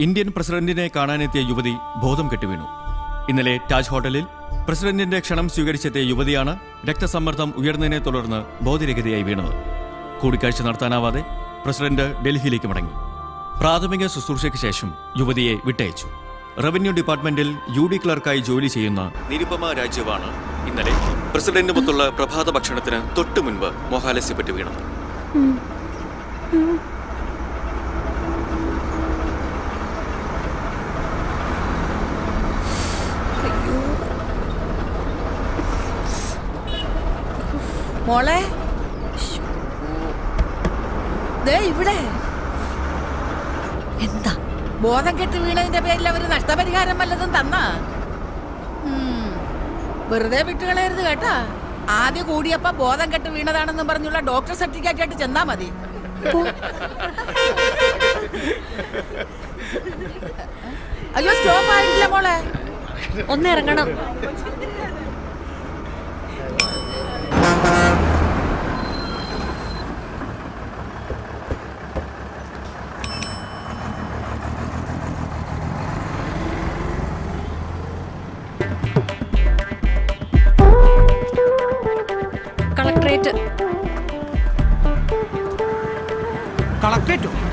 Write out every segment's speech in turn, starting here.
Indian പ്രസിഡന്റിനെ കാണാനെത്തിയ യുവതി ബോധം കെട്ടുവീണു. ഇന്നലെ താജ് ഹോട്ടലിൽ പ്രസിഡന്റിന്റെ ക്ഷണം സ്വീകരിച്ചെത്തിയ യുവതിയാണ് രക്തസമ്മർദ്ദം ഉയർന്നതിനെ തുടർന്ന് ബോധരഹിതയായി വീണത്. കൂടിക്കാഴ്ച നടത്താനാവാതെ പ്രസിഡന്റ് ഡൽഹിയിലേക്ക് മടങ്ങി. പ്രാഥമിക ശുശ്രൂഷയ്ക്ക് ശേഷം യുവതിയെ വിട്ടയച്ചു. റവന്യൂ ഡിപ്പാർട്ട്മെന്റിൽ UD ക്ലർക്കായി ജോലി ചെയ്യുന്ന നിരുപമ രാജീവാണ് ഇന്നലെ പ്രസിഡന്റുമൊത്തുള്ള പ്രഭാത ഭക്ഷണത്തിന് തൊട്ടു മുൻപ് മോഹാലസ്യപ്പെട്ട് വീണത്. മോളെ ഇവിടെ എന്താ ബോധം കെട്ട് വീണതിന്റെ പേരിൽ അവര് നഷ്ടപരിഹാരം വല്ലതും തന്നാ? വെറുതെ വിട്ടുകളയരുത് കേട്ടാ. ആദ്യം കൂടിയപ്പ ബോധം കെട്ട് വീണതാണെന്നും പറഞ്ഞുള്ള ഡോക്ടർ സർട്ടിഫിക്കറ്റ് ആയിട്ട് ചെന്നാ മതി. അയ്യോ സ്റ്റോപ്പ് ആയിട്ടില്ല മോളെ, ഒന്ന് ഇറങ്ങണം.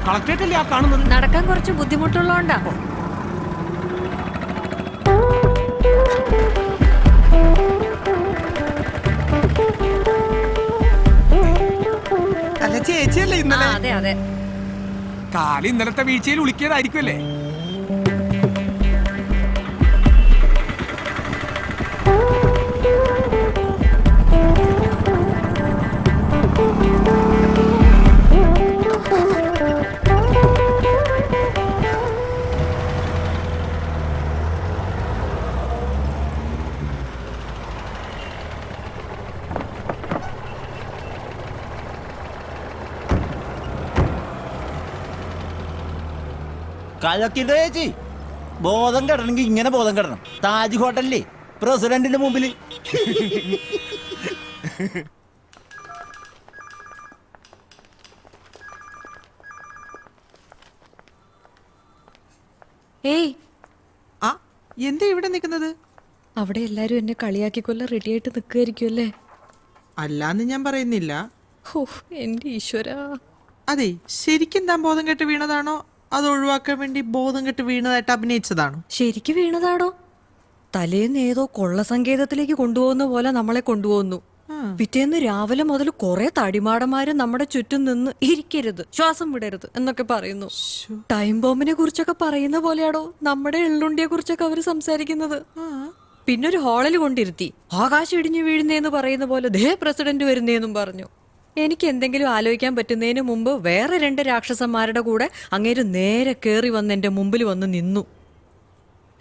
കളക്ടറേറ്റല്ലേ ആ കാണുന്നത്? നടക്കാൻ കുറച്ച് ബുദ്ധിമുട്ടുള്ളോണ്ടാ. അല്ല ചേച്ചിയല്ലേ ഇന്നലെ? അതെ അതെ, കാലി ഇന്നലത്തെ വീഴ്ചയിൽ ഉളിക്കിയതായിരിക്കുമല്ലേ? കലക്കിട്ട് ചേച്ചി, ബോധം കെടണമെങ്കിൽ ഇങ്ങനെ ബോധം കെടണം. താജ് ഹോട്ടലിലെ പ്രസിഡന്റിന്റെ മുമ്പിൽ. ഏയ് ആ എന്താ ഇവിടെ നിൽക്കുന്നത്? അവിടെ എല്ലാരും എന്നെ കളിയാക്കിക്കൊല്ല റെഡിയായിട്ട് നിൽക്കുമായിരിക്കുമല്ലേ? അല്ലാന്ന് ഞാൻ പറയുന്നില്ല. ഓ എന്റെ ഈശ്വരാ. അതെ, ശരിക്കും താൻ ബോധം കെട്ട് വീണതാണോ അത് ഒഴിവാക്കാൻ വേണ്ടി ബോധം കെട്ട് വീണതായിട്ട് അഭിനയിച്ചതാണോ? ശരിക്ക് വീണതാടോ. തലേന്ന് ഏതോ കൊള്ള സങ്കേതത്തിലേക്ക് കൊണ്ടുപോകുന്ന പോലെ നമ്മളെ കൊണ്ടുപോകുന്നു. പിറ്റേന്ന് രാവിലെ മുതൽ കുറെ തടിമാടന്മാര് നമ്മുടെ ചുറ്റും നിന്ന് ഇരിക്കരുത്, ശ്വാസം വിടരുത് എന്നൊക്കെ പറയുന്നു. ടൈം ബോംബിനെ കുറിച്ചൊക്കെ പറയുന്ന പോലെയാടോ നമ്മുടെ എള്ളുണ്ടിയെ കുറിച്ചൊക്കെ അവര് സംസാരിക്കുന്നത്. പിന്നെ ഒരു ഹാളിൽ കൊണ്ടിരുത്തി ആകാശം ഇടിഞ്ഞു വീഴുന്നേന്ന് പറയുന്ന പോലെ ദേ പ്രസിഡന്റ് വരുന്നേന്നും പറഞ്ഞു. എനിക്ക് എന്തെങ്കിലും ആലോചിക്കാൻ പറ്റുന്നതിന് മുമ്പ് വേറെ 2 രാക്ഷസന്മാരുടെ കൂടെ അങ്ങേര് നേരെ കേറി വന്ന് എന്റെ മുമ്പിൽ വന്ന് നിന്നു.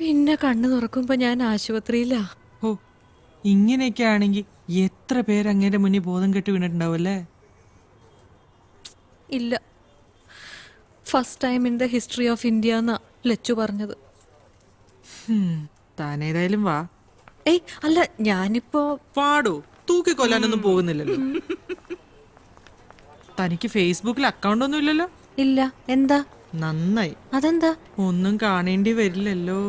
പിന്നെ കണ്ണു തുറക്കുമ്പോ ഞാൻ ആശുപത്രിയിലാ. ഓ, ഇങ്ങനെയൊക്കെ ആണെങ്കിൽ എത്ര പേര് അങ്ങേരെ മുന്നിൽ ബോധം കെട്ട് വീണിട്ടുണ്ടാവല്ലേ? ഇല്ല, first time in the history of India എന്നാ ലച്ചു പറഞ്ഞത്. താനേതായാലും വാ. ഏയ് അല്ല, ഞാനിപ്പോ പാടോ തൂക്കിക്കൊല്ലാനൊന്നും പോകുന്നില്ലല്ലോ. തനിക്ക് ഫേസ്ബുക്കിൽ അക്കൗണ്ട് ഒന്നും ഇല്ലല്ലോ? ഇല്ല. എന്താ? നന്നായി. അതെന്താ? ഒന്നും കാണേണ്ടി വരില്ലല്ലോ.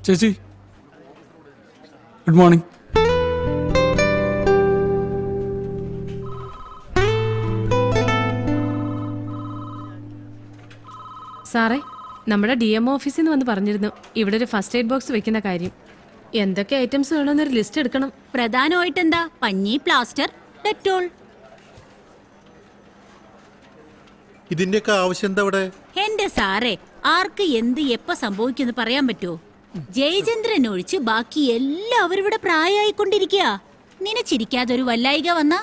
ചേച്ചി, ഗുഡ് മോർണിംഗ്. സാറേ, നമ്മുടെ DMO ഓഫീസിൽ നിന്ന് വന്ന് പറഞ്ഞിരുന്നു ഇവിടെ ഒരു ഫസ്റ്റ് എയ്ഡ് ബോക്സ് വെക്കുന്ന കാര്യം. എന്തൊക്കെ ഐറ്റംസ് വേണമെന്നൊരു ലിസ്റ്റ് എടുക്കണം. പ്രധാനമായിട്ട് എന്താ? പഞ്ഞി, പ്ലാസ്റ്റർ, ഡെറ്റോൾ. ഇതിന്റെയൊക്കെ ആവശ്യം എന്താ ഇവിടെ? എന്റെ സാറേ, ആർക്ക് എന്ത് എപ്പോ സംഭവിക്കുമെന്ന് പറയാൻ പറ്റുമോ? ജയചന്ദ്രൻ ഒഴിച്ച് ബാക്കി എല്ലാവരും ഇവിടെ പ്രായമായിക്കൊണ്ടിരിക്കുക. നിനച്ചിരിക്കാതെ ഒരു വല്ലായിക വന്ന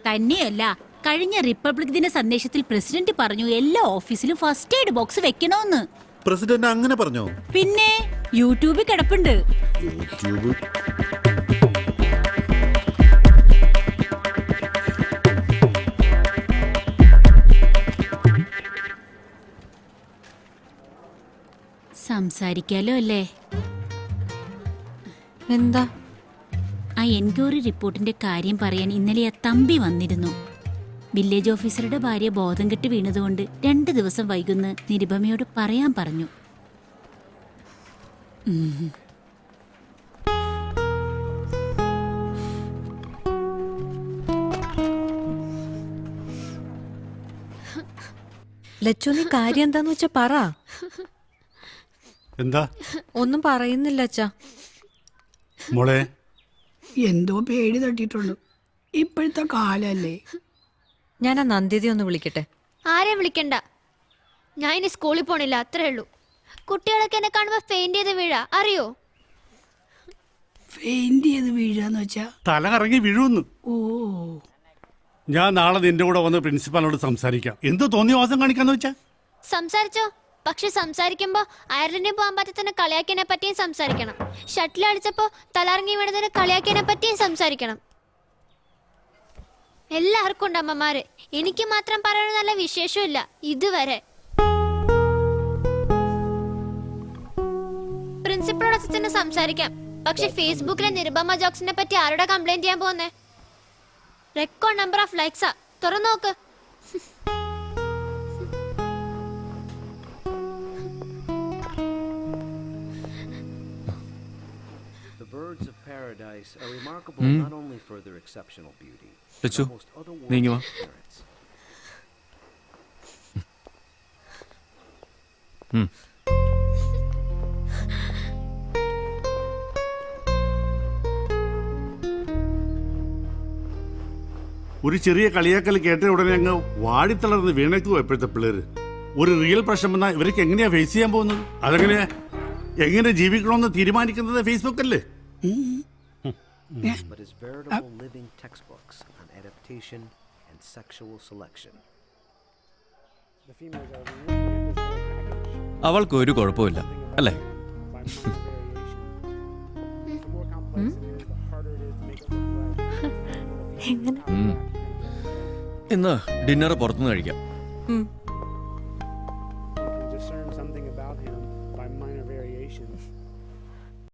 തന്നെയല്ല. കഴിഞ്ഞ റിപ്പബ്ലിക് ദിന സന്ദേശത്തിൽ പ്രസിഡന്റ് പറഞ്ഞു എല്ലാ ഓഫീസിലും ഫസ്റ്റ് എയ്ഡ് ബോക്സ് വെക്കണോന്ന്. പ്രസിഡന്റ് അങ്ങനെ പറഞ്ഞോ? പിന്നെ യൂട്യൂബിൽ കിടപ്പുണ്ട്. സംസാരിക്കാലോ അല്ലേ? എന്താ? ആ എൻക്വയറി റിപ്പോർട്ടിന്റെ കാര്യം പറയാൻ ഇന്നലെ ആ തമ്പി വന്നിരുന്നു. വില്ലേജ് ഓഫീസറുടെ ഭാര്യ ബോധം കെട്ട് വീണതുകൊണ്ട് 2 ദിവസം വൈകുന്ന് നിരുപമയോട് പറയാൻ പറഞ്ഞു. ലച്ചു, നീ കാര്യം എന്താന്ന് വെച്ചാ പറ. എന്താ ഒന്നും പറയുന്നില്ല അച്ഛാ. മോളെ? എന്തോ പേടി തട്ടിയിട്ടുണ്ട്. ഇപ്പോഴത്തെ കാലല്ലേ. ഞാൻ ആ നന്ദിതി ഒന്ന് വിളിക്കട്ടെ. ആരെയും വിളിക്കണ്ട, ഞാൻ ഇനി സ്കൂളിൽ പോണില്ല, അത്രേ ഉള്ളൂ. കുട്ടികളൊക്കെ എന്നെ കാണുമ്പോ ഫെയിന്റ് ചെയ്ത് വീഴാ, അറിയോ? ഫെയിന്റ് ചെയ്ത് വീഴാന്ന് വെച്ചാ തല കറങ്ങി വീഴുന്നു. ഓ, ഞാൻ നാളെ നിന്റെ കൂടെ വന്ന് പ്രിൻസിപ്പാളിനോട് സംസാരിക്കാം. എന്തോ തോന്നിയ വാസം കാണിക്കാന്ന് വെച്ചാ? സംസാരിച്ചോ, പക്ഷെ സംസാരിക്കുമ്പോ അയർലൻഡിൽ പോകാൻ പറ്റത്തിന് കളിയാക്കിയതിനെ പറ്റിയും സംസാരിക്കണം. ഷട്ടിൽ അടിച്ചപ്പോ തലറങ്ങി വീണതിന് കളിയാക്കിയതിനെ പറ്റിയും സംസാരിക്കണം. എല്ലാവർക്കും ഉണ്ട് അമ്മമാര്, എനിക്ക് മാത്രം പറയണ നല്ല വിശേഷമില്ല ഇതുവരെ. പ്രിൻസിപ്പളോട് അച്ഛന് സംസാരിക്കാം, പക്ഷെ ഫേസ്ബുക്കിലെ നിരുപമ ജോക്സിനെ പറ്റി ആരോടാ കംപ്ലൈന്റ് ചെയ്യാൻ പോകുന്നേ? റെക്കോർഡ് നമ്പർ ഓഫ് ലൈക്സാ, തുറന്നു നോക്ക്. The birds of paradise are remarkable not only for their exceptional beauty, Lachu, but most നീങ്ങി വാ. otherworldly appearance. ഒരു ചെറിയ കളിയാക്കൽ കേട്ട ഉടനെ അങ്ങ് വാടിത്തളർന്ന് വീണേക്കുവോ ഇപ്പോഴത്തെ പിള്ളേര്? ഒരു റിയൽ പ്രശ്നം വന്നാൽ ഇവർക്ക് എങ്ങനെയാ ഫേസ് ചെയ്യാൻ പോകുന്നത്? അതെങ്ങനെയാ, എങ്ങനെ ജീവിക്കണമെന്ന് തീരുമാനിക്കുന്നത് ഫേസ്ബുക്ക് അല്ലേ? But as veritable living textbooks on adaptation and sexual selection. അവൾക്ക് ഒരു കുഴപ്പമില്ല അല്ലേ? ഇന്ന് ഡിന്നർ പുറത്തുനിന്ന് കഴിക്കാം.